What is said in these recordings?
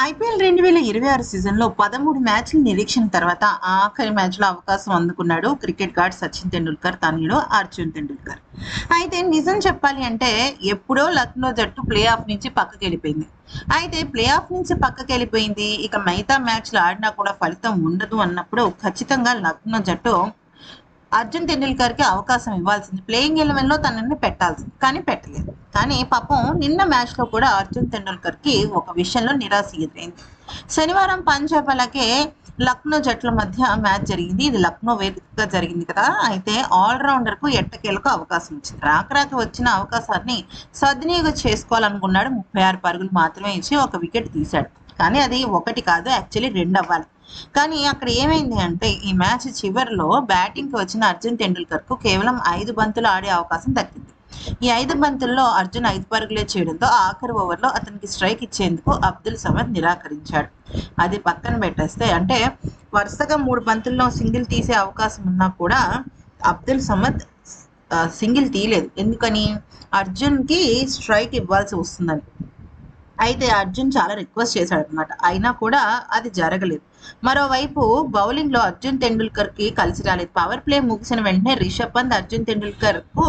IPL 2026 సీజన్‌లో 13 మ్యాచ్‌ల నిరీక్షణ తర్వాత ఆఖరి మ్యాచ్‌లో అవకాశం అందుకున్నాడు క్రికెట్ గాడ్ సచిన్ టెండూల్కర్ తనయుడు అర్జున్ టెండూల్కర్. అయితే నిజం చెప్పాలి అంటే ఎప్పుడో లక్నో జట్టు ప్లే ఆఫ్ నుంచి పక్కకెళ్ళిపోయింది. అయితే ప్లే ఆఫ్ నుంచి పక్కకెళ్ళిపోయింది. ఇక మిగతా మ్యాచ్‌లు ఆడినా కూడా ఫలితం ఉండదు అన్నప్పుడు ఖచ్చితంగా లక్నో జట్టు అర్జున్ టెండూల్కర్‌కి అవకాశం ఇవ్వాల్సింది. ప్లేయింగ్ 11లో తనని పెట్టాల్సింది. కానీ పెట్టలేదు. కానీ పాపం నిన్న మ్యాచ్‌లో కూడా అర్జున్ టెండూల్కర్‌కి ఒక విషయంలో నిరాశ ఎదురైంది. శనివారం పంజాబ్ అలాగే లక్నో జట్ల మధ్య మ్యాచ్ జరిగింది. ఇది లక్నో వేదికగా జరిగింది కదా! అయితే ఆల్ రౌండర్‌కు ఎట్టకేలకు అవకాశం వచ్చింది. రాక వచ్చిన అవకాశాన్ని సద్వినియోగం చేసుకోవాలనుకున్నాడు. 36 పరుగులు మాత్రమే ఇచ్చి ఒక వికెట్ తీశాడు. కానీ అది ఒకటి కాదు, యాక్చువల్లీ 2 అవ్వాలి. కానీ అక్కడ ఏమైంది అంటే ఈ మ్యాచ్ చివరిలో బ్యాటింగ్‌కి వచ్చిన అర్జున్ టెండూల్కర్‌కు కేవలం 5 బంతులు ఆడే అవకాశం దక్కింది. ఈ 5 బంతుల్లో అర్జున్ 5 పరుగులే చేయడంతో ఆఖరి ఓవర్‌లో అతనికి స్ట్రైక్ ఇచ్చేందుకు అబ్దుల్ సమద్ నిరాకరించాడు. అది పక్కన పెట్టేస్తే అంటే వరుసగా 3 బంతుల్లో సింగిల్ తీసే అవకాశం ఉన్నా కూడా అబ్దుల్ సమద్ సింగిల్ తీయలేదు. ఎందుకని? అర్జున్‌కి స్ట్రైక్ ఇవ్వాల్సి వస్తుందని. అయితే అర్జున్ చాలా రిక్వెస్ట్ చేశాడనమాట. అయినా కూడా అది జరగలేదు. మరోవైపు బౌలింగ్‌లో అర్జున్ టెండూల్కర్‌కి కలిసి రాలేదు. పవర్ ప్లే ముగిసిన వెంటనే రిషబ్ పంత్ అర్జున్ టెండూల్కర్‌కు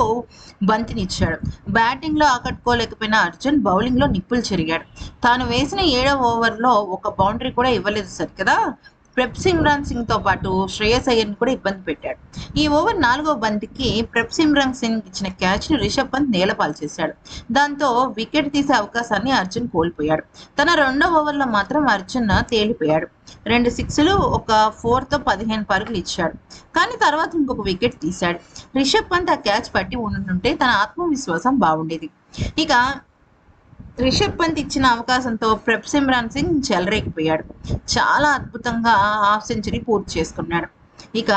బంతినిచ్చాడు. బ్యాటింగ్‌లో ఆకట్టుకోలేకపోయిన అర్జున్ బౌలింగ్‌లో నిప్పులు చెరిగాడు. తాను వేసిన 7వ ఓవర్‌లో ఒక బౌండరీ కూడా ఇవ్వలేదు సరికదా! ప్రభ్సిమ్రాన్ సింగ్‌తో పాటు శ్రేయస్ అయ్యర్‌ని కూడా ఇబ్బంది పెట్టాడు. ఈ ఓవర్ 4వ బంతికి ప్రభ్సిమ్రాన్ సింగ్ ఇచ్చిన క్యాచ్‌ని రిషబ్ పంత్ నేలపాలు చేశాడు. దాంతో వికెట్ తీసే అవకాశాన్ని అర్జున్ కోల్పోయాడు. తన 2వ ఓవర్‌లో మాత్రం అర్జున్ తేలిపోయాడు. 2 సిక్స్‌లు, ఒక 4తో 15 పరుగులు ఇచ్చాడు. కానీ తర్వాత ఇంకొక వికెట్ తీశాడు. రిషబ్ పంత్ ఆ క్యాచ్ పట్టి ఉండుంటే తన ఆత్మవిశ్వాసం బాగుండేది. ఇక రిషబ్ పంత్ ఇచ్చిన అవకాశంతో ప్రభ్సిమ్రాన్ సింగ్ చెలరేగిపోయాడు. చాలా అద్భుతంగా హాఫ్ సెంచరీ పూర్తి చేసుకున్నాడు. ఇక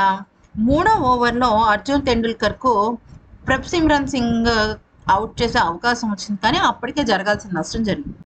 3వ ఓవర్‌లో అర్జున్ టెండూల్కర్‌కు ప్రభ్సిమ్రాన్ సింగ్ అవుట్ చేసే అవకాశం వచ్చింది. కానీ అప్పటికే జరగాల్సిన నష్టం జరిగింది.